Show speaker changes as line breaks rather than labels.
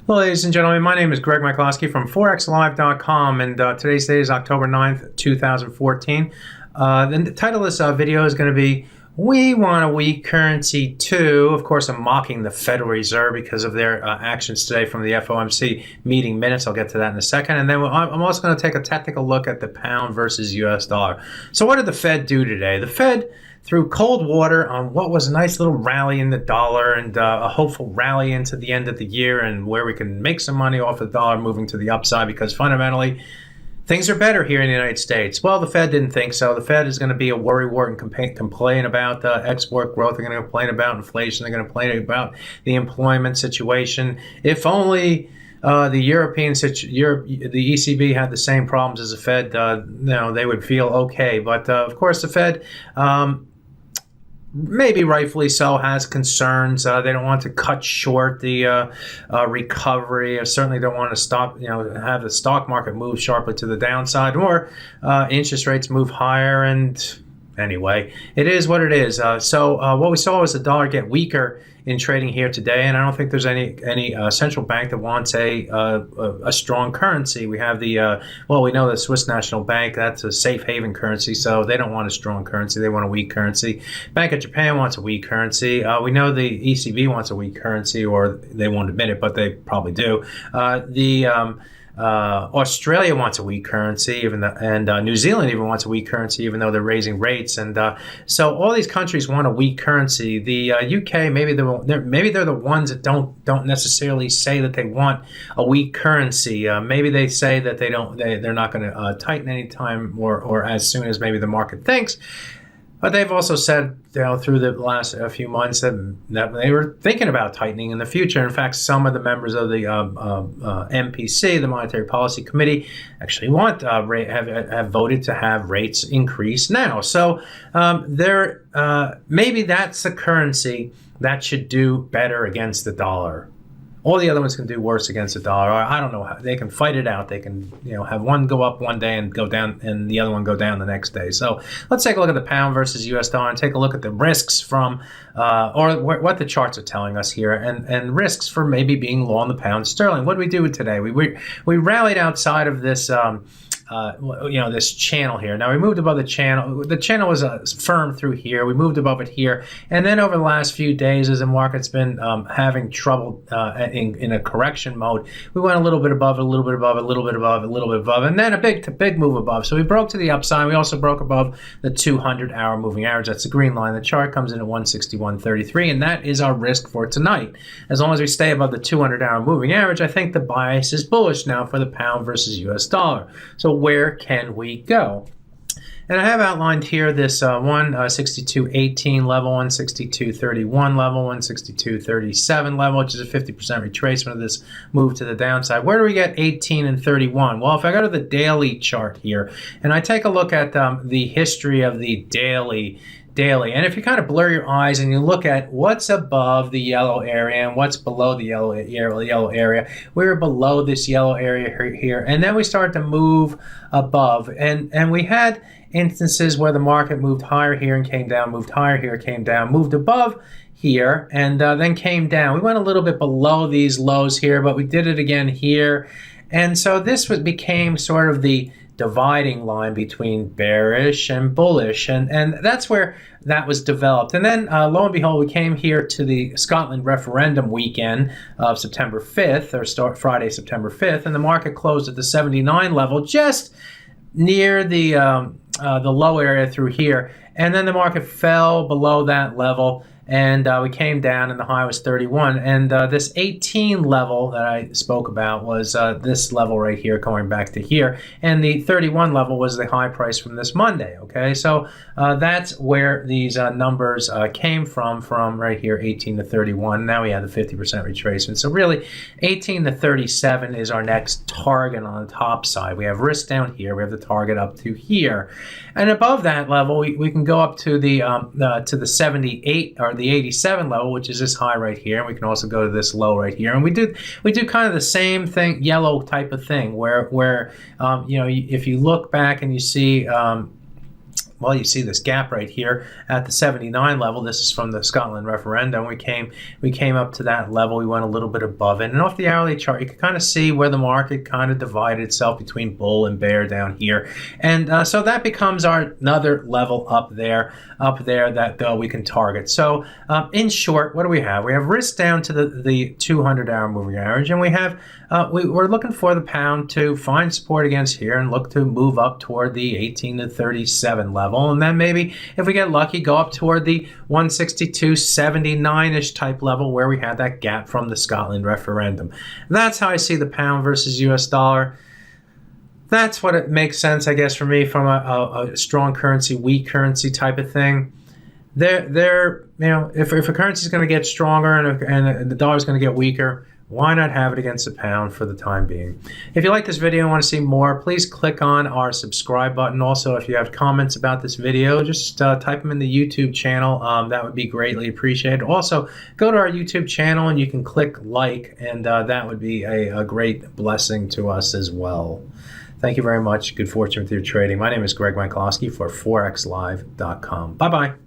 Hello, ladies and gentlemen. My name is Greg Michalowski from ForexLive.com, and today's date is October 9th, 2014. The title of this video is going to be, We Want a Weak Currency Too. Of course, I'm mocking the Federal Reserve because of their actions today from the FOMC Meeting Minutes. I'll get to that in a second. And then I'm also going to take a technical look at the pound versus US dollar. So what did the Fed do today? The Fed threw cold water on what was a nice little rally in the dollar and a hopeful rally into the end of the year, and where we can make some money off the dollar moving to the upside, because fundamentally things are better here in the United States. Well, the Fed didn't think so. The Fed is going to be a worrywart and complain about export growth. They're going to complain about inflation. They're going to complain about the employment situation. If only the the ECB had the same problems as the Fed, they would feel okay. But of course, the Fed, maybe rightfully so, has concerns. They don't want to cut short the recovery. Certainly don't want to stop, have the stock market move sharply to the downside, or interest rates move higher. And anyway, it is what it is. So what we saw was the dollar get weaker in trading here today, and I don't think there's any central bank that wants a strong currency. We have we know the Swiss National Bank, that's a safe haven currency, so they don't want a strong currency. They want a weak currency. Bank of Japan wants a weak currency. We know the ECB wants a weak currency, or they won't admit it, but they probably do. Australia wants a weak currency, and New Zealand even wants a weak currency, even though they're raising rates. And so all these countries want a weak currency. The UK, maybe they're the ones that don't necessarily say that they want a weak currency. Maybe they say that they're not going to tighten anytime or as soon as maybe the market thinks. But they've also said, through the last few months that they were thinking about tightening in the future. In fact, some of the members of the MPC, the Monetary Policy Committee, actually have voted to have rates increase now. So maybe that's a currency that should do better against the dollar. All the other ones can do worse against the dollar. I don't know how they can fight it out. They can, have one go up one day and go down, and the other one go down the next day. So let's take a look at the pound versus U.S. dollar and take a look at the risks from, what the charts are telling us here, and risks for maybe being long the pound sterling. What did we do today? We rallied outside of this. This channel here. Now we moved above the channel. The channel was firm through here. We moved above it here, and then over the last few days, as the market's been having trouble in a correction mode, we went a little bit above, a little bit above, a little bit above, a little bit above, and then a big move above. So we broke to the upside. We also broke above the 200-hour moving average. That's the green line. The chart comes in at 161.33, and that is our risk for tonight. As long as we stay above the 200-hour moving average, I think the bias is bullish now for the pound versus U.S. dollar. So where can we go? And I have outlined here this 162.18 level, 162.31 level, 162.37 level, which is a 50% retracement of this move to the downside. Where do we get 18 and 31? Well, if I go to the daily chart here and I take a look at the history of the daily, and if you kind of blur your eyes and you look at what's above the yellow area and what's below the yellow area, we were below this yellow area here, and then we start to move above, and we had instances where the market moved higher here and came down, moved higher here, came down, moved above here, and then came down. We went a little bit below these lows here, but we did it again here, and so this became sort of the dividing line between bearish and bullish, and that's where that was developed. And then lo and behold, we came here to the Scotland referendum weekend of September 5th, or Friday, September 5th, and the market closed at the 79 level, just near the low area through here, and then the market fell below that level, and we came down, and the high was 31. And this 18 level that I spoke about was this level right here, going back to here. And the 31 level was the high price from this Monday, okay? So that's where these numbers came from right here, 18 to 31. Now we have the 50% retracement. So really, 18 to 37 is our next target on the top side. We have risk down here. We have the target up to here. And above that level, we can go up to the 78 or the 87 level, which is this high right here, and we can also go to this low right here. And we do kind of the same thing, yellow type of thing, where if you look back and you see well, you see this gap right here at the 79 level. This is from the Scotland referendum. We came up to that level. We went a little bit above it. And off the hourly chart, you can kind of see where the market kind of divided itself between bull and bear down here. And so that becomes our another level up there that we can target. So in short, what do we have? We have risk down to the 200-hour moving average, and we have we're looking for the pound to find support against here and look to move up toward the 18 to 37 level, and then maybe if we get lucky, go up toward the 162.79-ish type level where we had that gap from the Scotland referendum. That's how I see the pound versus US dollar. That's what it makes sense, I guess, for me from a strong currency, weak currency type of thing. They're if a currency is going to get stronger and the dollar is going to get weaker, why not have it against the pound for the time being? If you like this video and want to see more, please click on our subscribe button. Also, if you have comments about this video, just type them in the YouTube channel. That would be greatly appreciated. Also, go to our YouTube channel and you can click like, and that would be a great blessing to us as well. Thank you very much. Good fortune with your trading. My name is Greg Mikulowski for ForexLive.com. Bye-bye.